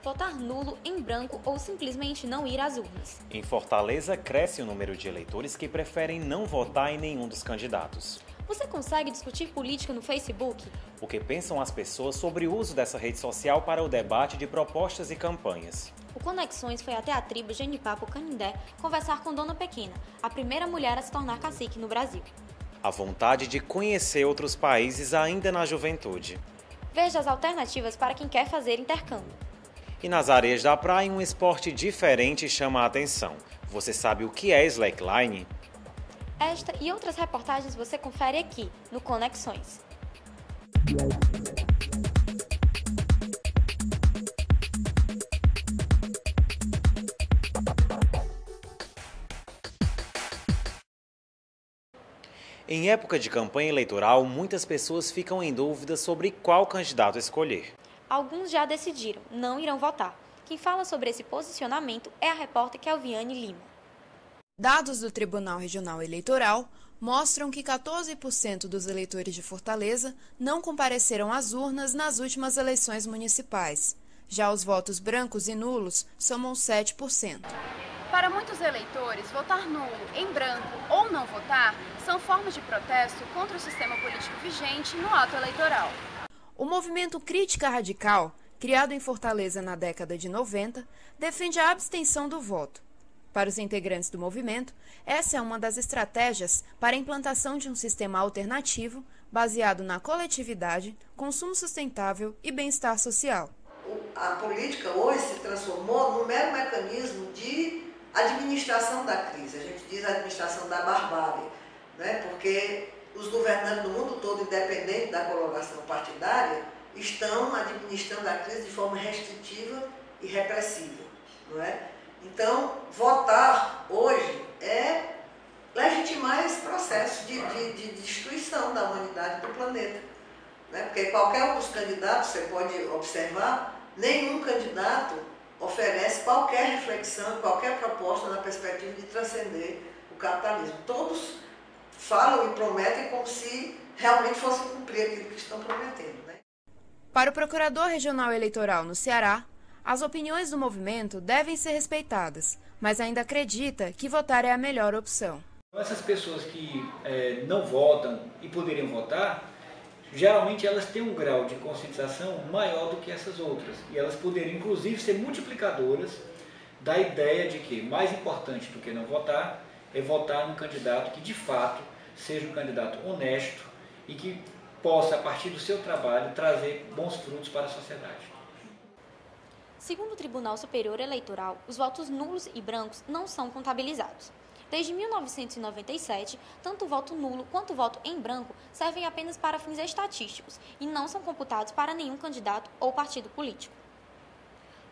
votar nulo, em branco ou simplesmente não ir às urnas. Em Fortaleza, cresce o número de eleitores que preferem não votar em nenhum dos candidatos. Você consegue discutir política no Facebook? O que pensam as pessoas sobre o uso dessa rede social para o debate de propostas e campanhas? O Conexões foi até a tribo Genipapo Canindé conversar com Dona Pequena, a primeira mulher a se tornar cacique no Brasil. A vontade de conhecer outros países ainda na juventude. Veja as alternativas para quem quer fazer intercâmbio. E nas areias da praia, um esporte diferente chama a atenção. Você sabe o que é slackline? Esta e outras reportagens você confere aqui, no Conexões. Em época de campanha eleitoral, muitas pessoas ficam em dúvida sobre qual candidato escolher. Alguns já decidiram, não irão votar. Quem fala sobre esse posicionamento é a repórter Kelviane Lima. Dados do Tribunal Regional Eleitoral mostram que 14% dos eleitores de Fortaleza não compareceram às urnas nas últimas eleições municipais. Já os votos brancos e nulos somam 7%. Para muitos eleitores, votar nulo, em branco ou não votar são formas de protesto contra o sistema político vigente no ato eleitoral. O movimento Crítica Radical, criado em Fortaleza na década de 90, defende a abstenção do voto. Para os integrantes do movimento, essa é uma das estratégias para a implantação de um sistema alternativo baseado na coletividade, consumo sustentável e bem-estar social. A política hoje se transformou num mero mecanismo de administração da crise. A gente diz administração da barbárie, né? Porque os governantes do mundo todo, independente da colocação partidária, estão administrando a crise de forma restritiva e repressiva, não é? Então, votar hoje é legitimar esse processo de destruição da humanidade do planeta, né? Porque qualquer um dos candidatos, você pode observar, nenhum candidato oferece qualquer reflexão, qualquer proposta na perspectiva de transcender o capitalismo. Todos falam e prometem como se realmente fossem cumprir aquilo que estão prometendo, né? Para o Procurador Regional Eleitoral no Ceará, as opiniões do movimento devem ser respeitadas, mas ainda acredita que votar é a melhor opção. Essas pessoas que não votam e poderiam votar, geralmente elas têm um grau de conscientização maior do que essas outras. E elas poderiam, inclusive, ser multiplicadoras da ideia de que mais importante do que não votar é votar num candidato que, de fato, seja um candidato honesto e que possa, a partir do seu trabalho, trazer bons frutos para a sociedade. Segundo o Tribunal Superior Eleitoral, os votos nulos e brancos não são contabilizados. Desde 1997, tanto o voto nulo quanto o voto em branco servem apenas para fins estatísticos e não são computados para nenhum candidato ou partido político.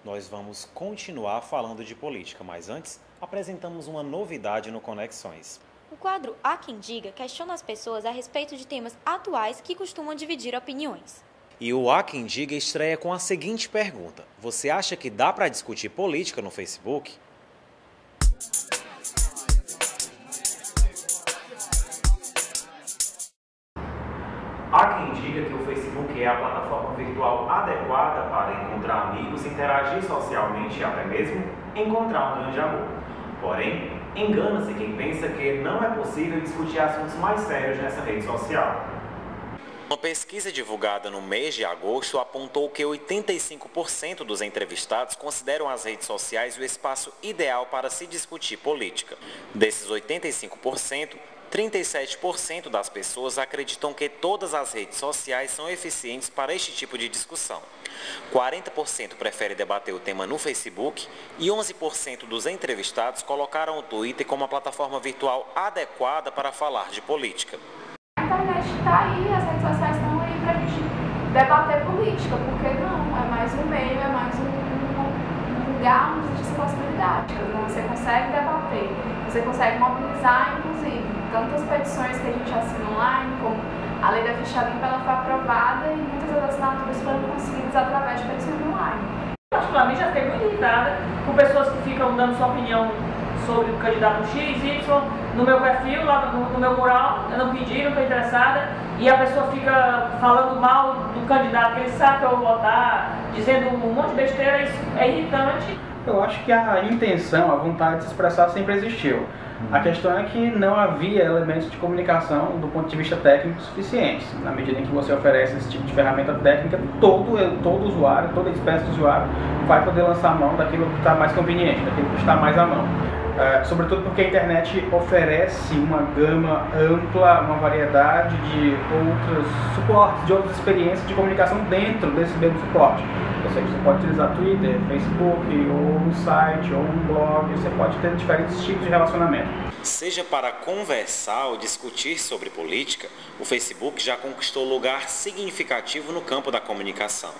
Nós vamos continuar falando de política, mas antes apresentamos uma novidade no Conexões. O quadro Há Quem Diga questiona as pessoas a respeito de temas atuais que costumam dividir opiniões. E o Há Quem Diga estreia com a seguinte pergunta: você acha que dá para discutir política no Facebook? Há quem diga que o Facebook é a plataforma virtual adequada para encontrar amigos, interagir socialmente e até mesmo encontrar um grande amor. Porém, engana-se quem pensa que não é possível discutir assuntos mais sérios nessa rede social. Uma pesquisa divulgada no mês de agosto apontou que 85% dos entrevistados consideram as redes sociais o espaço ideal para se discutir política. Desses 85%, 37% das pessoas acreditam que todas as redes sociais são eficientes para este tipo de discussão. 40% prefere debater o tema no Facebook e 11% dos entrevistados colocaram o Twitter como a plataforma virtual adequada para falar de política. A internet está aí, as redes sociais estão aí para a gente debater política, porque não, é mais um meio, é mais um lugar onde existe essa possibilidade. Você consegue debater, você consegue mobilizar, inclusive, tantas petições que a gente assina online, como a lei da ficha limpa, ela foi aprovada e muitas das assinaturas foram conseguidas através de petições online. Particularmente, já fiquei muito irritada com pessoas que ficam dando sua opinião sobre o candidato X, Y, no meu perfil, lá no meu mural, eu não pedi, não estou interessada, e a pessoa fica falando mal do candidato que ele sabe que eu vou votar, dizendo um monte de besteira, isso é irritante. Eu acho que a intenção, a vontade de se expressar sempre existiu. A questão é que não havia elementos de comunicação do ponto de vista técnico suficientes. Na medida em que você oferece esse tipo de ferramenta técnica, todo usuário, toda espécie de usuário vai poder lançar a mão daquilo que está mais conveniente, daquilo que está mais à mão. Sobretudo porque a internet oferece uma gama ampla, uma variedade de outros suportes, de outras experiências de comunicação dentro desse mesmo suporte. Ou seja, você pode utilizar Twitter, Facebook, ou um site, ou um blog, você pode ter diferentes tipos de relacionamento. Seja para conversar ou discutir sobre política, o Facebook já conquistou lugar significativo no campo da comunicação.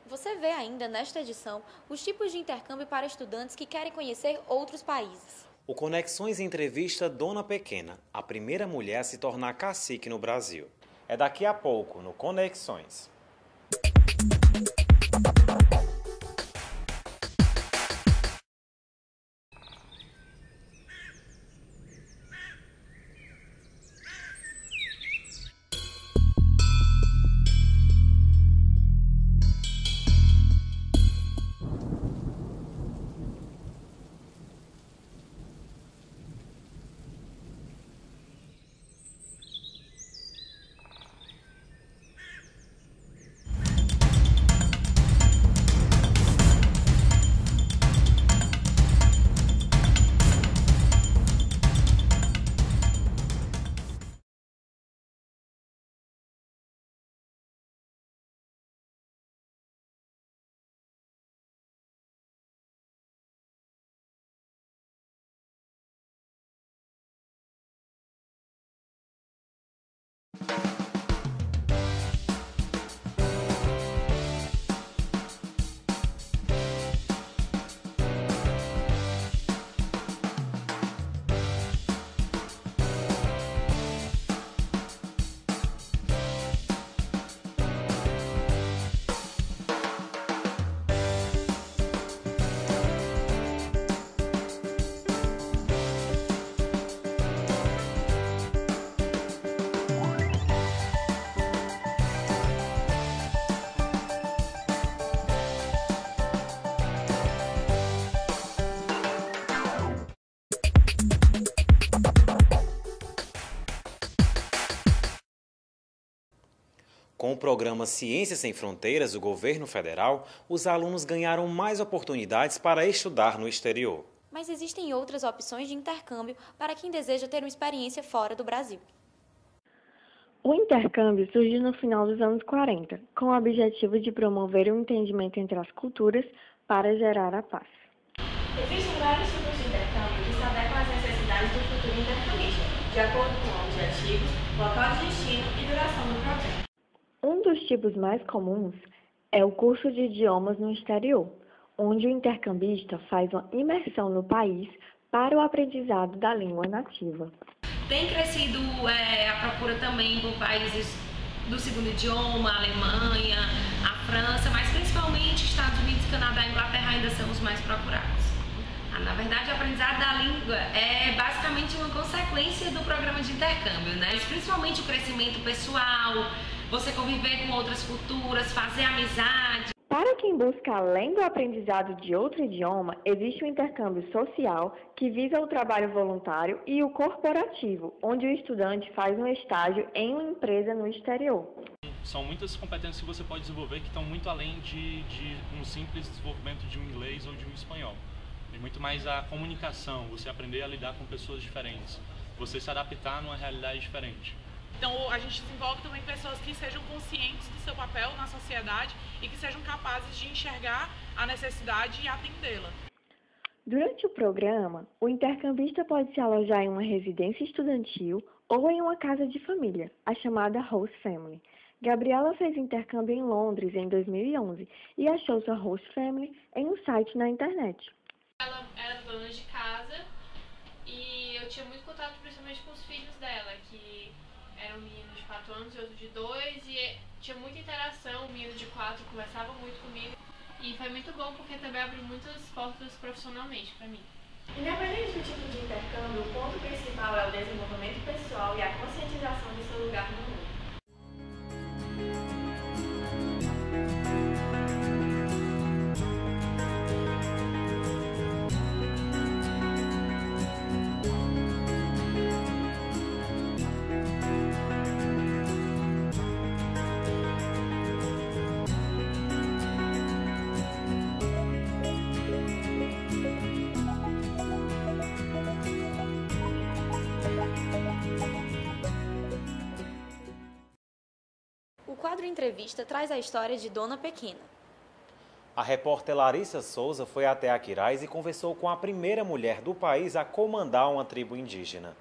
Você vê ainda nesta edição os tipos de intercâmbio para estudantes que querem conhecer outros países. O Conexões entrevista Dona Pequena, a primeira mulher a se tornar cacique no Brasil. É daqui a pouco no Conexões. Com o programa Ciências Sem Fronteiras do governo federal, os alunos ganharam mais oportunidades para estudar no exterior. Mas existem outras opções de intercâmbio para quem deseja ter uma experiência fora do Brasil. O intercâmbio surgiu no final dos anos 40, com o objetivo de promover o entendimento entre as culturas para gerar a paz. Existem vários tipos de intercâmbio que se adequam às necessidades do futuro intercambista, de acordo com o objetivo, local de destino e duração do projeto. Um dos tipos mais comuns é o curso de idiomas no exterior, onde o intercambista faz uma imersão no país para o aprendizado da língua nativa. Tem crescido a procura também por países do segundo idioma, a Alemanha, a França, mas principalmente Estados Unidos, Canadá e Inglaterra ainda são os mais procurados. Na verdade, o aprendizado da língua é basicamente uma consequência do programa de intercâmbio, né? Principalmente o crescimento pessoal, você conviver com outras culturas, fazer amizade. Para quem busca além do aprendizado de outro idioma, existe o intercâmbio social, que visa o trabalho voluntário, e o corporativo, onde o estudante faz um estágio em uma empresa no exterior. São muitas competências que você pode desenvolver que estão muito além de um simples desenvolvimento de um inglês ou de um espanhol. Tem muito mais a comunicação, você aprender a lidar com pessoas diferentes, você se adaptar numa realidade diferente. Então a gente desenvolve também pessoas que sejam conscientes do seu papel na sociedade e que sejam capazes de enxergar a necessidade e atendê-la. Durante o programa, o intercambista pode se alojar em uma residência estudantil ou em uma casa de família, a chamada Host Family. Gabriela fez intercâmbio em Londres em 2011 e achou sua Host Family em um site na internet. Ela era dona de casa e eu tinha muito contato principalmente com os filhos dela, que era um menino de 4 anos e outro de 2, e tinha muita interação, o menino de 4 conversava muito comigo. E foi muito bom porque também abriu muitas portas profissionalmente para mim. Independente do tipo de intercâmbio, o ponto principal é o desenvolvimento pessoal e a conscientização de seu lugar no mundo. quadro Entrevista traz a história de Dona Pequena. A repórter Larissa Souza foi até Aquiraz e conversou com a primeira mulher do país a comandar uma tribo indígena.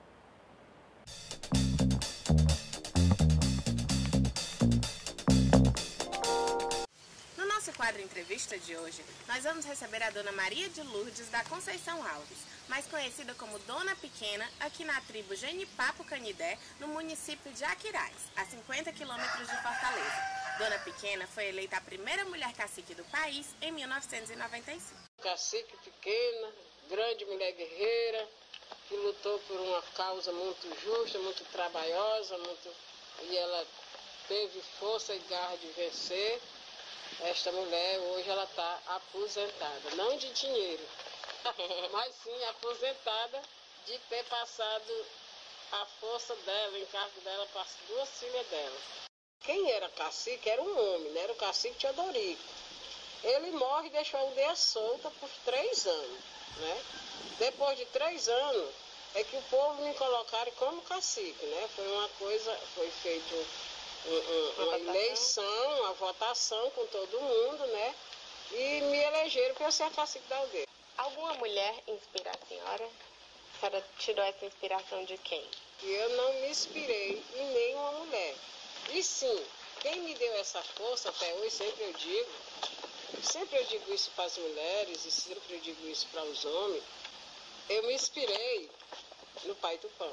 No nosso quadro Entrevista de hoje, nós vamos receber a Dona Maria de Lourdes da Conceição Alves, mais conhecida como Dona Pequena, aqui na tribo Genipapo-Canidé, no município de Aquiraz, a 50 quilômetros de Fortaleza. Dona Pequena foi eleita a primeira mulher cacique do país em 1995. Cacique Pequena, grande mulher guerreira, que lutou por uma causa muito justa, muito trabalhosa, e ela teve força e garra de vencer. Esta mulher hoje ela está aposentada, não de dinheiro, mas sim aposentada de ter passado a força dela, o encargo dela para as duas filhas dela. Quem era cacique era um homem, né? Era o cacique Teodorico. Ele morre e deixou a aldeia solta por 3 anos, né? Depois de 3 anos é que o povo me colocaram como cacique, né? Foi feito uma eleição, uma votação com todo mundo, né? E me elegeram para eu ser a cacique da aldeia. Alguma mulher inspira a senhora? A senhora tirou essa inspiração de quem? Eu não me inspirei em nenhuma mulher. E sim, quem me deu essa força até hoje, sempre eu digo isso para as mulheres e sempre eu digo isso para os homens, eu me inspirei no Pai Tupã.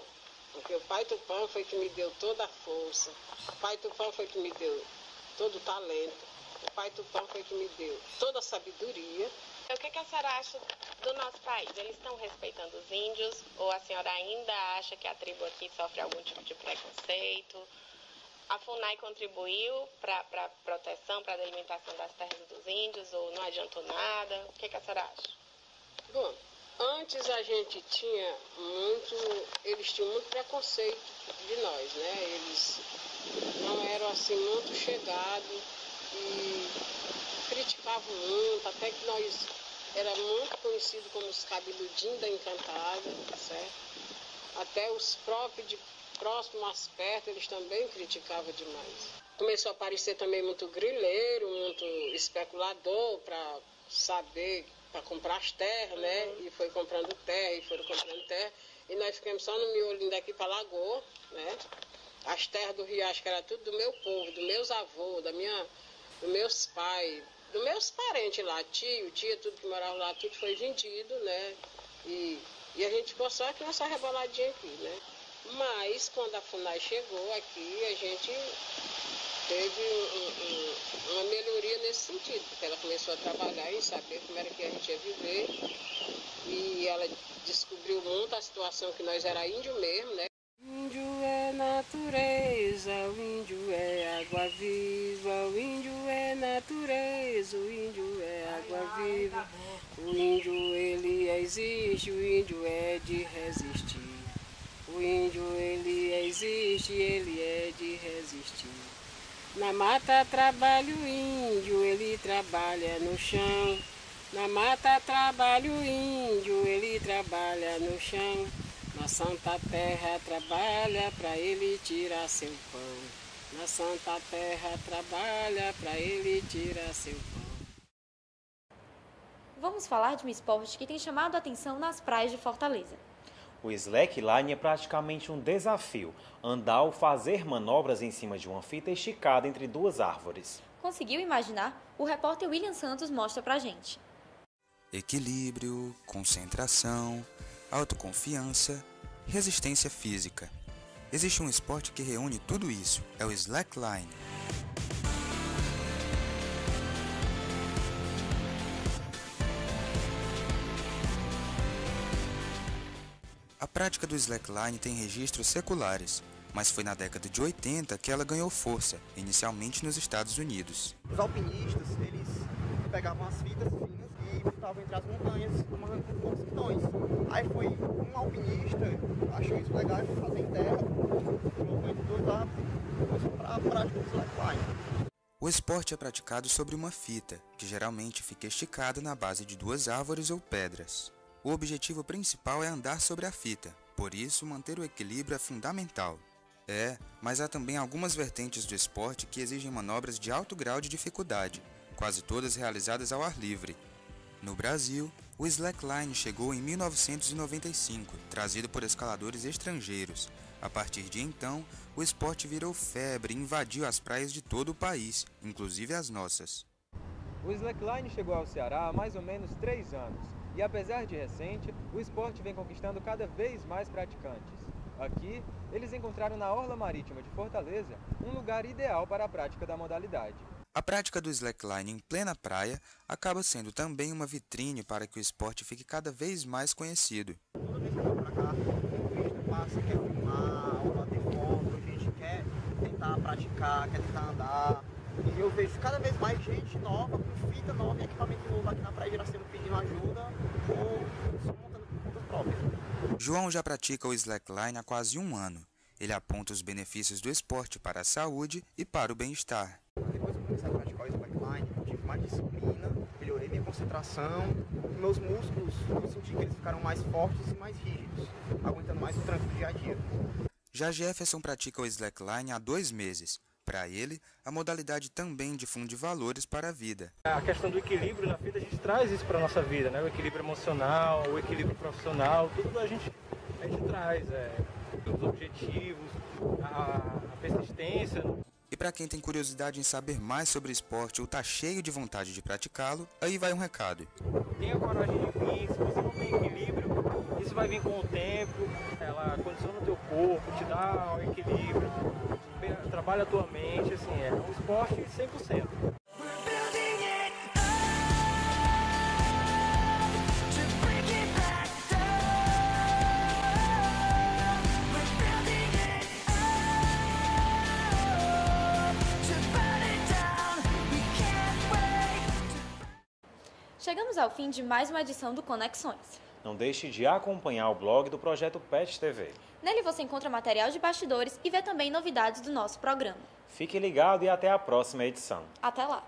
Porque o Pai Tupã foi que me deu toda a força, o Pai Tupã foi que me deu todo o talento, o Pai Tupã foi que me deu toda a sabedoria. O que a senhora acha do nosso país? Eles estão respeitando os índios ou a senhora ainda acha que a tribo aqui sofre algum tipo de preconceito? A FUNAI contribuiu para a proteção, para a delimitação das terras dos índios ou não adiantou nada? O que a senhora acha? Bom, antes a gente eles tinham muito preconceito de nós, né? Eles não eram assim muito chegados e criticavam muito, até que nós era muito conhecidos como os cabeludinhos da Encantada, certo? Até os próprios de próximo, mais perto, eles também criticavam demais. Começou a aparecer também muito grileiro, muito especulador para saber, para comprar as terras, né? E foi comprando terra, e nós ficamos só no miolinho daqui para Lagoa, né? As terras do Riacho, que era tudo do meu povo, dos meus avôs, dos meus pais, dos meus parentes lá, tia, tudo que morava lá, tudo foi vendido, né? E a gente ficou só aqui nessa reboladinha aqui, né? Mas, quando a FUNAI chegou aqui, a gente teve uma melhoria nesse sentido, porque ela começou a trabalhar em saber como era que a gente ia viver, e ela descobriu muito a situação que nós era índio mesmo, né? O índio é natureza, o índio é água viva, o índio é natureza, o índio é água viva, o índio ele existe, o índio é de resistir. O índio, ele existe, ele é de resistir. Na mata trabalha o índio, ele trabalha no chão. Na mata trabalha o índio, ele trabalha no chão. Na santa terra trabalha para ele tirar seu pão. Na santa terra trabalha para ele tirar seu pão. Vamos falar de um esporte que tem chamado a atenção nas praias de Fortaleza. O slackline é praticamente um desafio, andar ou fazer manobras em cima de uma fita esticada entre 2 árvores. Conseguiu imaginar? O repórter William Santos mostra pra gente. Equilíbrio, concentração, autoconfiança, resistência física. Existe um esporte que reúne tudo isso, é o slackline. A prática do slackline tem registros seculares, mas foi na década de 80 que ela ganhou força, inicialmente nos Estados Unidos. Os alpinistas, eles pegavam as fitas finas e botavam entre as montanhas, tomando com poucos pitões. Aí foi um alpinista, achou isso legal, foi fazer em terra, colocou entre 2 árvores e começou a prática do slackline. O esporte é praticado sobre uma fita, que geralmente fica esticada na base de 2 árvores ou pedras. O objetivo principal é andar sobre a fita, por isso manter o equilíbrio é fundamental. Mas há também algumas vertentes do esporte que exigem manobras de alto grau de dificuldade, quase todas realizadas ao ar livre. No Brasil, o slackline chegou em 1995, trazido por escaladores estrangeiros. A partir de então, o esporte virou febre e invadiu as praias de todo o país, inclusive as nossas. O slackline chegou ao Ceará há mais ou menos 3 anos, e apesar de recente, o esporte vem conquistando cada vez mais praticantes. Aqui, eles encontraram na Orla Marítima de Fortaleza um lugar ideal para a prática da modalidade. A prática do slackline em plena praia acaba sendo também uma vitrine para que o esporte fique cada vez mais conhecido. Toda vez que eu vou pra cá, o turista passa, quer filmar, ou bater foto, a gente quer tentar praticar, quer tentar andar. E eu vejo cada vez mais gente nova, com fita nova e equipamento novo aqui na Praia de Iracema pedindo ajuda ou só montando por conta própria. João já pratica o slackline há quase 1 ano. Ele aponta os benefícios do esporte para a saúde e para o bem-estar. Depois que eu comecei a praticar o slackline, eu tive mais disciplina, melhorei minha concentração, meus músculos, eu senti que eles ficaram mais fortes e mais rígidos, aguentando mais o tranco do dia a dia. Já Jefferson pratica o slackline há 2 meses. Para ele, a modalidade também difunde valores para a vida. A questão do equilíbrio na vida, a gente traz isso para a nossa vida, né? O equilíbrio emocional, o equilíbrio profissional, tudo a gente traz, os objetivos, a persistência. E para quem tem curiosidade em saber mais sobre esporte ou está cheio de vontade de praticá-lo, aí vai um recado. Tenha coragem de vir, se você não tem equilíbrio, isso vai vir com o tempo, ela condiciona o teu corpo, te dá o equilíbrio, trabalha a tua mente, assim, é um esporte 100%. Chegamos ao fim de mais uma edição do Conexões. Não deixe de acompanhar o blog do Projeto PET TV. Nele você encontra material de bastidores e vê também novidades do nosso programa. Fique ligado e até a próxima edição. Até lá!